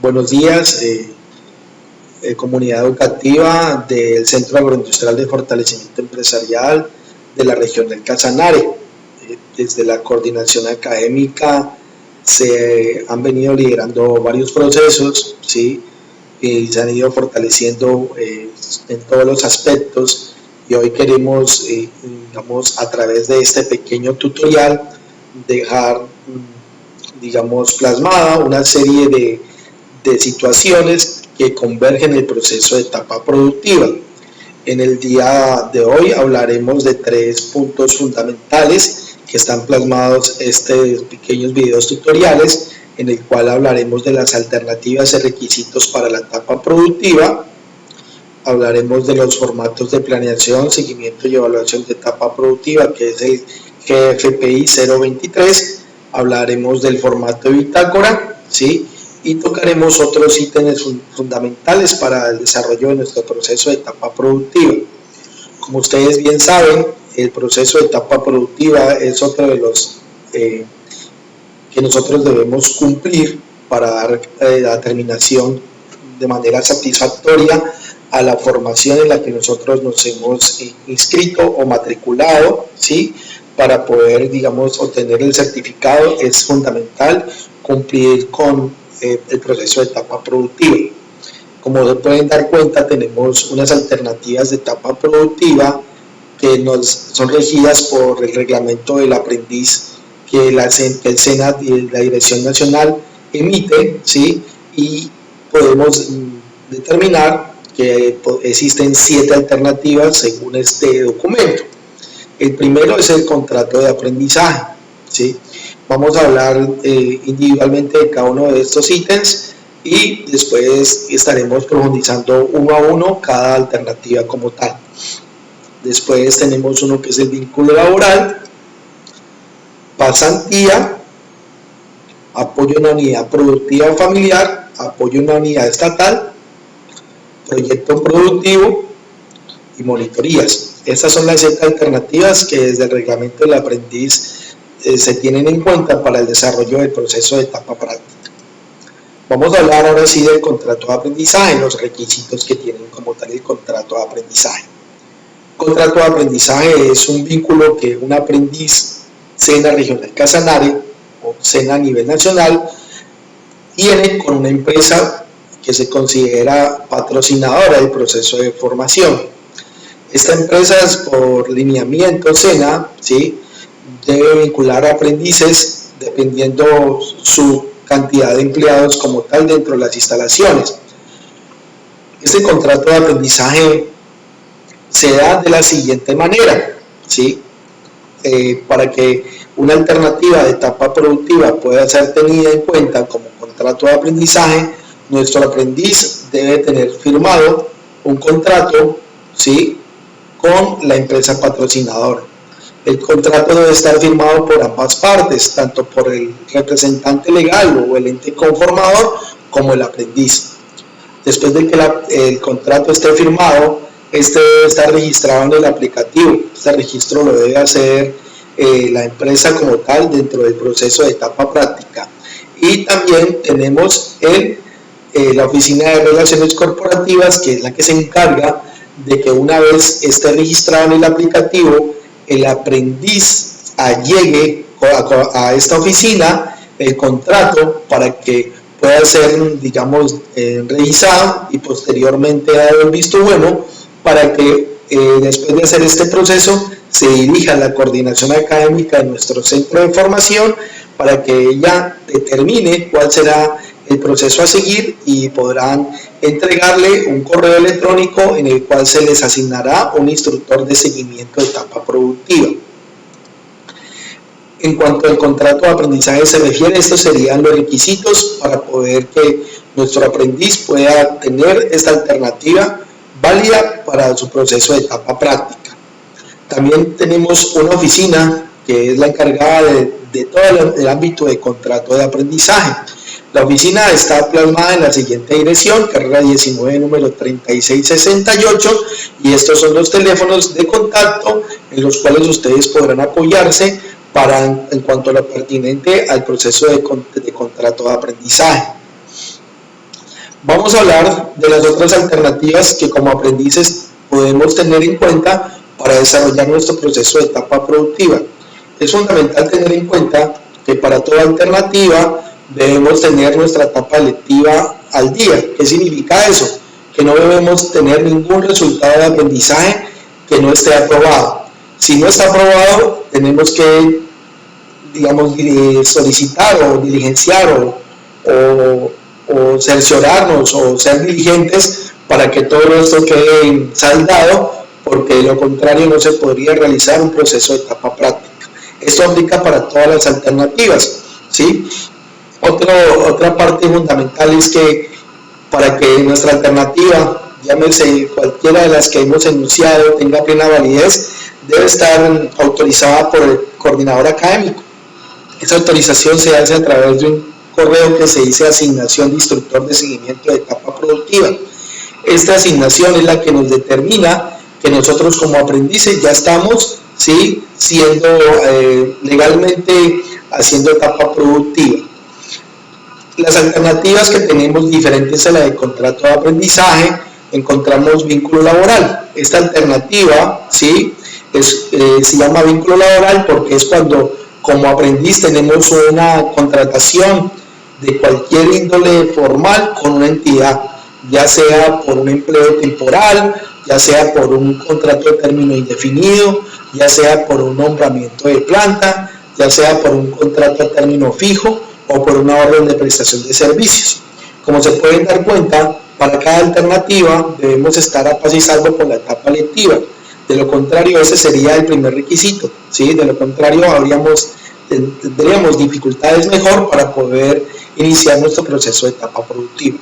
Buenos días, comunidad educativa del Centro Agroindustrial de Fortalecimiento Empresarial de la región del Casanare. Desde la coordinación académica se han venido liderando varios procesos, ¿sí? Y se han ido fortaleciendo en todos los aspectos, y hoy queremos, digamos, a través de este pequeño tutorial, dejar, digamos, plasmada una serie de situaciones que convergen en el proceso de etapa productiva. En el día de hoy hablaremos de 3 puntos fundamentales que están plasmados en estos pequeños videos tutoriales, en el cual hablaremos de las alternativas y requisitos para la etapa productiva, hablaremos de los formatos de planeación, seguimiento y evaluación de etapa productiva, que es el GFPI 023, hablaremos del formato de bitácora, ¿sí? Y tocaremos otros ítems fundamentales para el desarrollo de nuestro proceso de etapa productiva. Como ustedes bien saben, el proceso de etapa productiva es otro de los que nosotros debemos cumplir para dar la terminación de manera satisfactoria a la formación en la que nosotros nos hemos inscrito o matriculado, ¿sí? Para poder, digamos, obtener el certificado es fundamental cumplir con el proceso de etapa productiva. Como se pueden dar cuenta, tenemos unas alternativas de etapa productiva que son regidas por el reglamento del aprendiz que el SENA y la Dirección Nacional emite, ¿sí? Y podemos determinar que existen 7 alternativas según este documento. El primero es el contrato de aprendizaje, ¿sí? Vamos a hablar individualmente de cada uno de estos ítems y después estaremos profundizando uno a uno cada alternativa como tal. Después tenemos uno que es el vínculo laboral, pasantía, apoyo a una unidad productiva familiar, apoyo a una unidad estatal, proyecto productivo y monitorías. Estas son las 7 alternativas que desde el reglamento del aprendiz se tienen en cuenta para el desarrollo del proceso de etapa práctica. Vamos a hablar ahora sí del contrato de aprendizaje, los requisitos que tienen como tal el contrato de aprendizaje. El contrato de aprendizaje es un vínculo que un aprendiz SENA Regional Casanare o SENA a nivel nacional tiene con una empresa que se considera patrocinadora del proceso de formación. Esta empresa, por lineamiento SENA, ¿sí?, debe vincular a aprendices dependiendo su cantidad de empleados como tal dentro de las instalaciones. Este contrato de aprendizaje se da de la siguiente manera, ¿sí? Para que una alternativa de etapa productiva pueda ser tenida en cuenta como contrato de aprendizaje, nuestro aprendiz debe tener firmado un contrato, ¿sí?, con la empresa patrocinadora. El contrato debe estar firmado por ambas partes, tanto por el representante legal o el ente conformador como el aprendiz. Después de que el contrato esté firmado, este debe estar registrado en el aplicativo. Este registro lo debe hacer la empresa como tal dentro del proceso de etapa práctica. Y también tenemos la oficina de relaciones corporativas, que es la que se encarga de que una vez esté registrado en el aplicativo, el aprendiz allegue a esta oficina el contrato para que pueda ser, digamos, revisado y posteriormente dar el visto bueno para que después de hacer este proceso se dirija a la coordinación académica de nuestro centro de formación para que ella determine cuál será el proceso a seguir y podrán entregarle un correo electrónico en el cual se les asignará un instructor de seguimiento de etapa productiva. En cuanto al contrato de aprendizaje se refiere, estos serían los requisitos para poder que nuestro aprendiz pueda tener esta alternativa válida para su proceso de etapa práctica. También tenemos una oficina que es la encargada de todo el ámbito de contrato de aprendizaje. La oficina está plasmada en la siguiente dirección: carrera 19, número 3668, y estos son los teléfonos de contacto en los cuales ustedes podrán apoyarse en cuanto a lo pertinente al proceso de contrato de aprendizaje. Vamos a hablar de las otras alternativas que como aprendices podemos tener en cuenta para desarrollar nuestro proceso de etapa productiva. Es fundamental tener en cuenta que para toda alternativa debemos tener nuestra etapa lectiva al día. ¿Qué significa eso? Que no debemos tener ningún resultado de aprendizaje que no esté aprobado. Si no está aprobado, tenemos que, digamos, solicitar o diligenciar o cerciorarnos o ser diligentes para que todo esto quede saldado, porque de lo contrario no se podría realizar un proceso de etapa práctica. Esto aplica para todas las alternativas, ¿sí? Otra parte fundamental es que para que nuestra alternativa, llámese cualquiera de las que hemos enunciado, tenga plena validez, debe estar autorizada por el coordinador académico. Esa autorización se hace a través de un correo que se dice asignación de instructor de seguimiento de etapa productiva. Esta asignación es la que nos determina que nosotros como aprendices ya estamos, ¿sí?, siendo legalmente haciendo etapa productiva. Las alternativas que tenemos diferentes a la de contrato de aprendizaje, encontramos vínculo laboral. Esta alternativa, ¿sí?, se llama vínculo laboral porque es cuando como aprendiz tenemos una contratación de cualquier índole formal con una entidad, ya sea por un empleo temporal, ya sea por un contrato de término indefinido, ya sea por un nombramiento de planta, ya sea por un contrato a término fijo o por una orden de prestación de servicios. Como se pueden dar cuenta, para cada alternativa debemos estar a paz y salvo con la etapa lectiva. De lo contrario, ese sería el primer requisito, ¿sí? De lo contrario, tendríamos dificultades mejor para poder iniciar nuestro proceso de etapa productiva.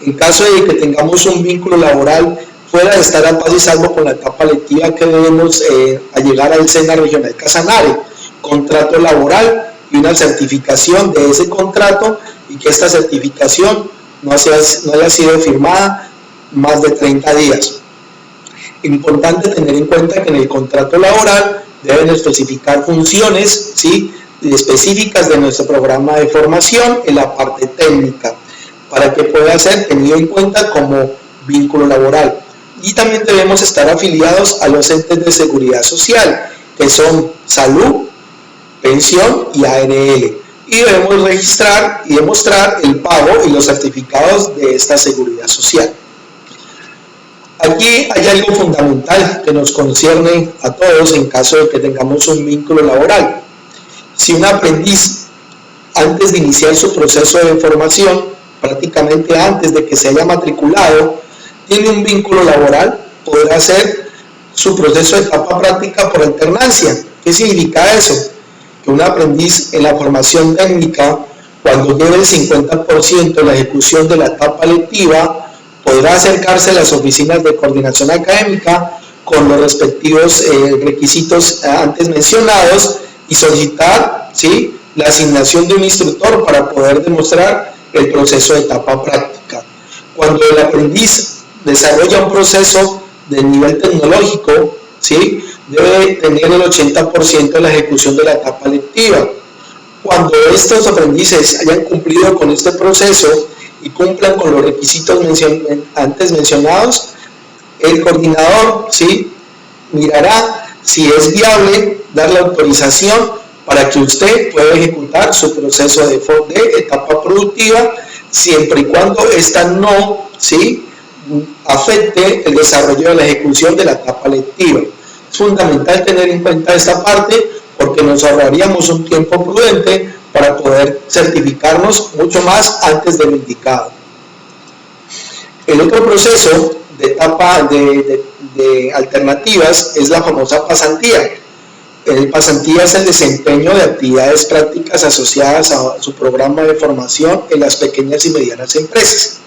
En caso de que tengamos un vínculo laboral fuera de estar a paz y salvo con la etapa lectiva, que debemos llegar al SENA Regional Casanare, contrato laboral y una certificación de ese contrato, y que esta certificación no haya sido firmada más de 30 días. Importante tener en cuenta que en el contrato laboral deben especificar funciones, ¿sí?, específicas de nuestro programa de formación en la parte técnica, para que pueda ser tenido en cuenta como vínculo laboral. Y también debemos estar afiliados a los entes de seguridad social, que son salud, pensión y ARL. Y debemos registrar y demostrar el pago y los certificados de esta seguridad social. Aquí hay algo fundamental que nos concierne a todos en caso de que tengamos un vínculo laboral. Si un aprendiz, antes de iniciar su proceso de formación, prácticamente antes de que se haya matriculado, tiene un vínculo laboral, podrá hacer su proceso de etapa práctica por alternancia. ¿Qué significa eso? Que un aprendiz en la formación técnica, cuando lleve el 50% de la ejecución de la etapa lectiva, podrá acercarse a las oficinas de coordinación académica con los respectivos requisitos antes mencionados y solicitar, ¿sí?, la asignación de un instructor para poder demostrar el proceso de etapa práctica. Cuando el aprendiz desarrolla un proceso de nivel tecnológico, ¿sí?, debe tener el 80% de la ejecución de la etapa lectiva. Cuando estos aprendices hayan cumplido con este proceso y cumplan con los requisitos antes mencionados, el coordinador, ¿sí?, mirará si es viable dar la autorización para que usted pueda ejecutar su proceso de etapa productiva, siempre y cuando esta no, ¿sí?, afecte el desarrollo de la ejecución de la etapa lectiva. Es fundamental tener en cuenta esta parte porque nos ahorraríamos un tiempo prudente para poder certificarnos mucho más antes de lo indicado. El otro proceso de etapa de alternativas es la famosa pasantía. El pasantía es el desempeño de actividades prácticas asociadas a su programa de formación en las pequeñas y medianas empresas.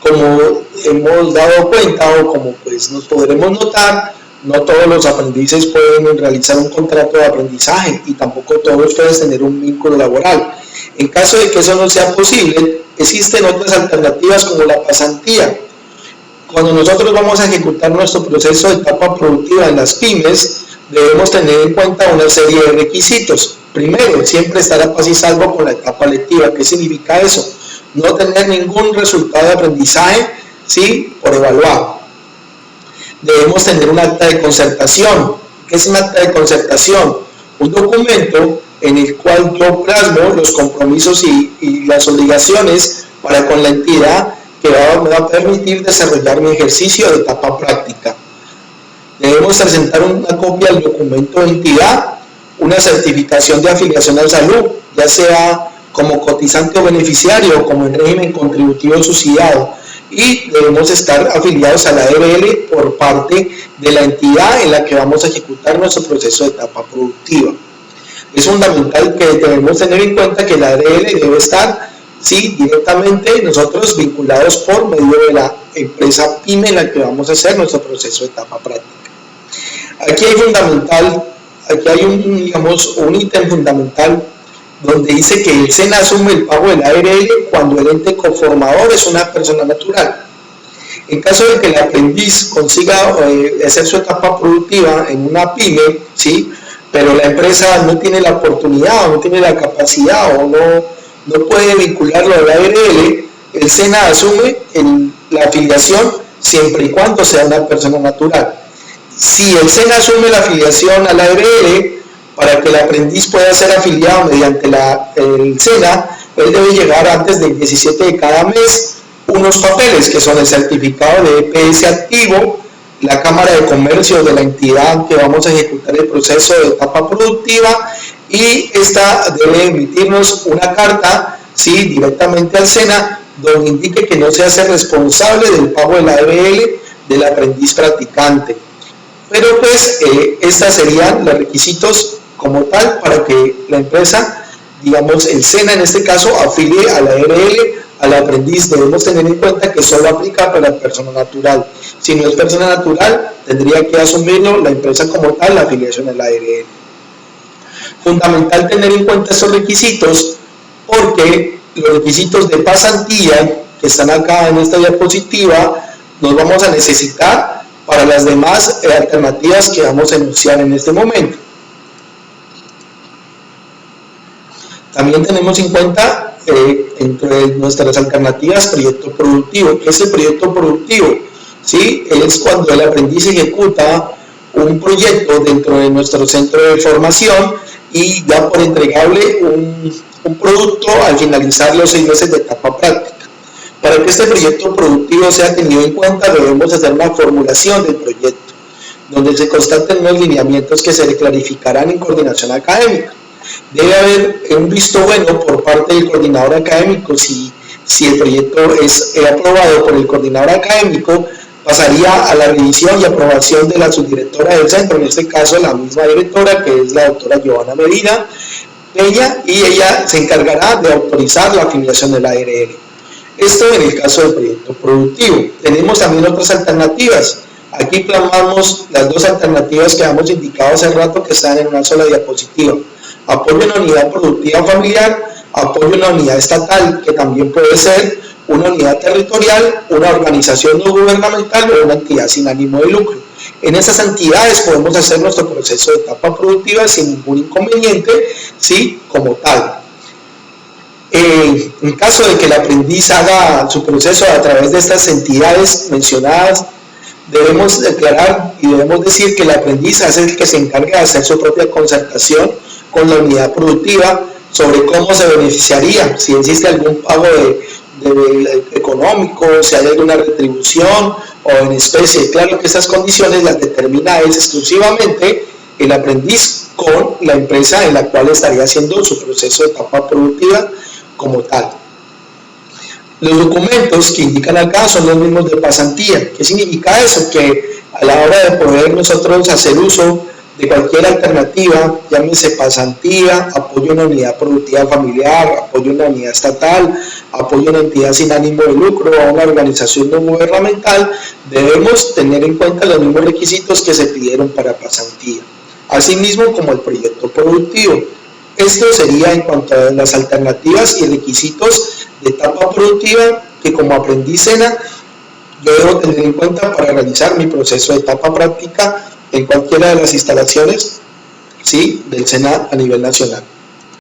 Como hemos dado cuenta o como pues nos podremos notar, no todos los aprendices pueden realizar un contrato de aprendizaje y tampoco todos pueden tener un vínculo laboral. En caso de que eso no sea posible, existen otras alternativas como la pasantía. Cuando nosotros vamos a ejecutar nuestro proceso de etapa productiva en las pymes, debemos tener en cuenta una serie de requisitos. Primero, siempre estar a paz y salvo con la etapa lectiva. ¿Qué significa eso? no tener ningún resultado de aprendizaje, ¿sí?, por evaluar. Debemos tener un acta de concertación. ¿Qué es un acta de concertación? Un documento en el cual yo plasmo los compromisos y las obligaciones para con la entidad que me va a permitir desarrollar mi ejercicio de etapa práctica. Debemos presentar una copia del documento de entidad, una certificación de afiliación a salud, ya sea como cotizante o beneficiario o como en régimen contributivo subsidiado, y debemos estar afiliados a la ARL por parte de la entidad en la que vamos a ejecutar nuestro proceso de etapa productiva. Es fundamental que debemos tener en cuenta que la ARL debe estar, sí, directamente nosotros vinculados por medio de la empresa PYME en la que vamos a hacer nuestro proceso de etapa práctica. Aquí hay un ítem fundamental donde dice que el SENA asume el pago del ARL cuando el ente conformador es una persona natural. En caso de que el aprendiz consiga hacer su etapa productiva en una PYME, ¿sí?, pero la empresa no tiene la oportunidad o no tiene la capacidad o no puede vincularlo al ARL, el SENA asume la afiliación siempre y cuando sea una persona natural. Si el SENA asume la afiliación a la ARL, para que el aprendiz pueda ser afiliado mediante el SENA, él debe llegar antes del 17 de cada mes unos papeles que son el certificado de EPS activo, la Cámara de Comercio de la entidad que vamos a ejecutar el proceso de etapa productiva, y esta debe emitirnos una carta, ¿sí?, directamente al SENA, donde indique que no se hace responsable del pago de la ARL del aprendiz practicante. Pero pues estos serían los requisitos como tal para que la empresa, digamos el SENA en este caso, afilie a la ARL al aprendiz. Debemos tener en cuenta que solo aplica para la persona natural. Si no es persona natural, tendría que asumirlo la empresa como tal, la afiliación a la ARL. Fundamental tener en cuenta estos requisitos, porque los requisitos de pasantía que están acá en esta diapositiva los vamos a necesitar para las demás alternativas que vamos a enunciar en este momento. También tenemos en cuenta entre nuestras alternativas proyecto productivo. ¿Qué es el proyecto productivo? ¿Sí? Es cuando el aprendiz ejecuta un proyecto dentro de nuestro centro de formación y da por entregable un producto al finalizar los 6 meses de etapa práctica. Para que este proyecto productivo sea tenido en cuenta, debemos hacer una formulación del proyecto, donde se constaten unos lineamientos que se le clarificarán en coordinación académica. Debe haber un visto bueno por parte del coordinador académico. Si el proyecto es aprobado por el coordinador académico, pasaría a la revisión y aprobación de la subdirectora del centro, en este caso la misma directora, que es la doctora Giovanna Medina Peña, y ella se encargará de autorizar la afiliación de la ARL. Esto en el caso del proyecto productivo. Tenemos también otras alternativas. Aquí plasmamos las dos alternativas que hemos indicado hace rato, que están en una sola diapositiva. Apoyo en la unidad productiva familiar, apoyo en la unidad estatal, que también puede ser una unidad territorial, una organización no gubernamental o una entidad sin ánimo de lucro. En esas entidades podemos hacer nuestro proceso de etapa productiva sin ningún inconveniente, ¿sí?, como tal. En caso de que el aprendiz haga su proceso a través de estas entidades mencionadas, debemos declarar y debemos decir que el aprendiz es el que se encarga de hacer su propia concertación con la unidad productiva sobre cómo se beneficiaría, si existe algún pago económico, si hay alguna retribución o en especie. Claro que estas condiciones las determina exclusivamente el aprendiz con la empresa en la cual estaría haciendo su proceso de etapa productiva como tal. Los documentos que indican acá son los mismos de pasantía. ¿Qué significa eso? Que a la hora de poder nosotros hacer uso de cualquier alternativa, llámese pasantía, apoyo a una unidad productiva familiar, apoyo a una unidad estatal, apoyo a una entidad sin ánimo de lucro, a una organización no gubernamental, debemos tener en cuenta los mismos requisitos que se pidieron para pasantía, asimismo como el proyecto productivo. Esto sería en cuanto a las alternativas y requisitos de etapa productiva que como aprendiz SENA yo debo tener en cuenta para realizar mi proceso de etapa práctica en cualquiera de las instalaciones, ¿sí?, del SENA a nivel nacional.